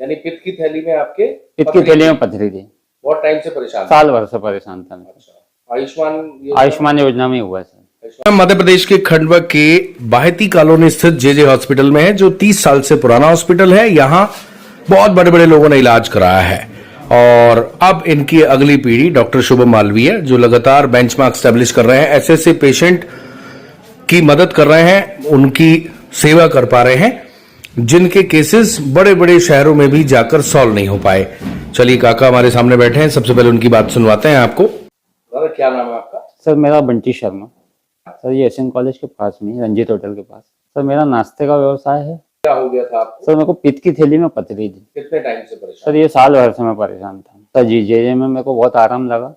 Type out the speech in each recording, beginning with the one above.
यानी पित्त की थैली में आपके पित्त की थैली में पथरी थी। बहुत टाइम से परेशान थे? साल भर से परेशान था मैं। अच्छा, आयुष्मान योजना में हुआ है सर। मध्य प्रदेश के खंडवा के बाहेती कॉलोनी स्थित जेजे हॉस्पिटल में है, जो 30 साल से पुराना हॉस्पिटल है। यहाँ बहुत बड़े बड़े लोगों ने इलाज कराया है और अब इनकी अगली पीढ़ी डॉक्टर शुभम मालवीय, जो लगातार बेंचमार्क स्टैब्लिश कर रहे हैं, ऐसे पेशेंट की मदद कर रहे हैं, उनकी सेवा कर पा रहे हैं जिनके केसेस बड़े बड़े शहरों में भी जाकर सॉल्व नहीं हो पाए। चलिए, काका हमारे सामने बैठे हैं, सबसे पहले उनकी बात सुनवाते हैं आपको। क्या नाम है आपका? सर मेरा बंटी शर्मा। सर ये एसएन कॉलेज के पास में, रंजीत होटल के पास। सर मेरा नाश्ते का व्यवसाय है। क्या हो गया था आपको? सर मेरे को पित्त की थैली में पथरी थी। कितने टाइम से परेशान? सर ये साल भर से मैं परेशान था। सर जी जेजे में मेरे को बहुत आराम लगा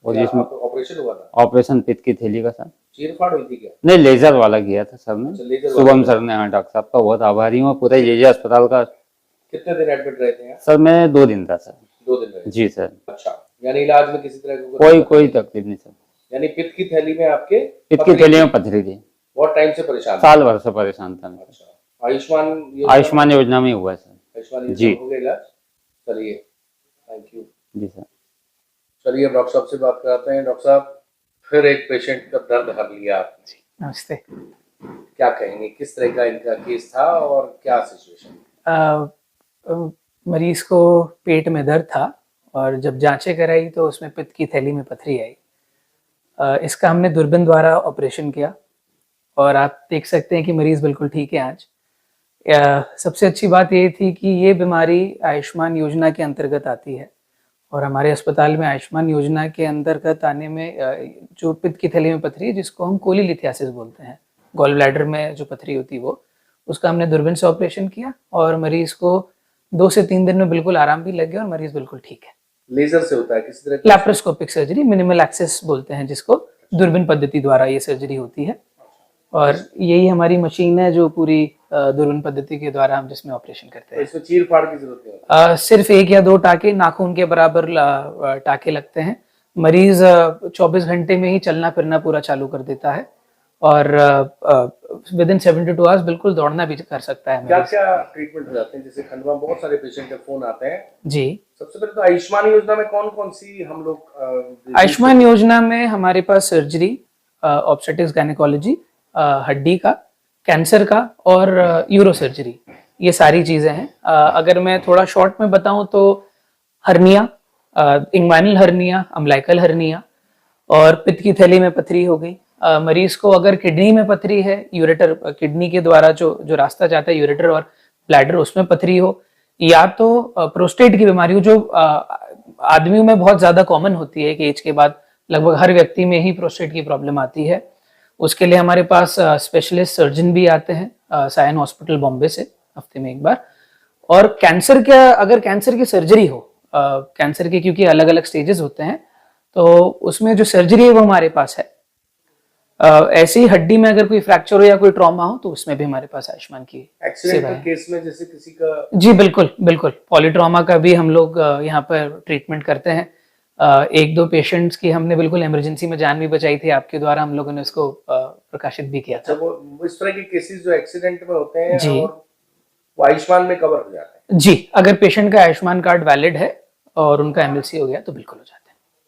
और जिसमें ऑपरेशन हुआ था? ऑपरेशन पित्त की थैली का सर। चीरफाड़ हुई थी क्या? नहीं, लेजर वाला किया था सर ने, शुभम सर ने। हाँ, डॉक्टर साहब का बहुत आभारी हूँ, पूरे जेजे अस्पताल का। कितने दिन एडमिट रहे थे? सर मैं 2 दिन था सर। 2 दिन रहे? जी सर। अच्छा, यानी इलाज में किसी तरह का कोई तकलीफ नहीं सर। यानी पित्त की थैली में आपके पित्त की थैली में पथरी थी। बहुत टाइम से परेशान? साल भर से परेशान था मैं। अच्छा, आयुष्मान योजना में हुआ है सर। आयुष्मान जी हो गया इलाज? चलिए, थैंक यू जी सर। चलिए, अब डॉक्टर साहब से बात कराते हैं। डॉक्टर साहब, फिर एक पेशेंट का दर्द हर लिया आपने। नमस्ते। क्या कहेंगे, किस तरह का इनका केस था और क्या सिचुएशन? मरीज को पेट में दर्द था और जब जांचें कराई तो उसमें पित्त की थैली में पथरी आई। इसका हमने दूरबीन द्वारा ऑपरेशन किया और आप देख सकते हैं कि मरीज बिल्कुल ठीक है आज। सबसे अच्छी बात ये थी कि ये बीमारी आयुष्मान योजना के अंतर्गत आती है और हमारे अस्पताल में आयुष्मान योजना के अंतर्गत आने में जो पित्त की थैली में पथरी है, जिसको हम कोलीलिथियासिस बोलते हैं, गॉल ब्लैडर में जो पथरी होती है वो, उसका हमने दूरबीन से ऑपरेशन किया और मरीज को 2 से 3 दिन में बिल्कुल आराम भी लग गया और मरीज बिल्कुल ठीक है। लेजर से होता है किसी तरह? लैप्रोस्कोपिक सर्जरी, मिनिमल एक्सेस बोलते हैं जिसको, दूरबीन पद्धति द्वारा ये सर्जरी होती है और यही हमारी मशीन है जो पूरी दूरबीन पद्धति के द्वारा हम जिसमें ऑपरेशन करते हैं। इसमें चीर फाड़ की जरूरत नहीं है? सिर्फ 1 या 2 टाके, नाखून के बराबर टाके लगते हैं। मरीज 24 घंटे में ही चलना फिरना पूरा चालू कर देता है और विदिन 72 आवर्स बिल्कुल दौड़ना भी कर सकता है। क्या क्या ट्रीटमेंट हो जाते हैं? जैसे खंडवा बहुत सारे पेशेंट के फोन आते हैं जी। सबसे पहले तो आयुष्मान योजना में कौन कौन सी हम लोग? आयुष्मान योजना में हमारे पास सर्जरी, ऑब्स्टेट्रिक्स गायनेकोलॉजी, हड्डी का, कैंसर का और यूरो सर्जरी, ये सारी चीजें हैं। अगर मैं थोड़ा शॉर्ट में बताऊं तो hernia, inguinal hernia, umbilical hernia और पित्त की थैली में पथरी हो गई। मरीज को अगर किडनी में पथरी है, यूरेटर, किडनी के द्वारा जो रास्ता जाता है यूरेटर और ब्लैडर, उसमें पथरी हो, या तो प्रोस्टेट की बीमारी हो जो आदमियों में बहुत ज्यादा कॉमन होती है कि एज के बाद लगभग हर व्यक्ति में ही प्रोस्टेट की प्रॉब्लम आती है। उसके लिए हमारे पास स्पेशलिस्ट सर्जन भी आते हैं सायन हॉस्पिटल बॉम्बे से हफ्ते में 1 बार। और कैंसर का, अगर कैंसर की सर्जरी हो, कैंसर के क्योंकि अलग अलग स्टेजेस होते हैं, तो उसमें जो सर्जरी है वो हमारे पास है। ऐसे ही हड्डी में अगर कोई फ्रैक्चर हो या कोई ट्रॉमा हो तो उसमें भी हमारे पास आयुष्मान की एक्सीडेंट के केस में जैसे किसी का? जी बिल्कुल बिल्कुल, पॉलीट्रॉमा का भी हम लोग यहाँ पर ट्रीटमेंट करते हैं। 1-2 पेशेंट्स की हमने बिल्कुल इमरजेंसी में जान भी बचाई थी, आपके द्वारा हम लोगों ने उसको प्रकाशित भी किया था। वो इस तरह के केसेस जो एक्सीडेंट में होते हैं जी, और वो आयुष्मान में कवर हो जाते हैं? जी, अगर पेशेंट का आयुष्मान कार्ड वैलिड है और उनका एमएलसी हो गया तो बिल्कुल हो जाता है।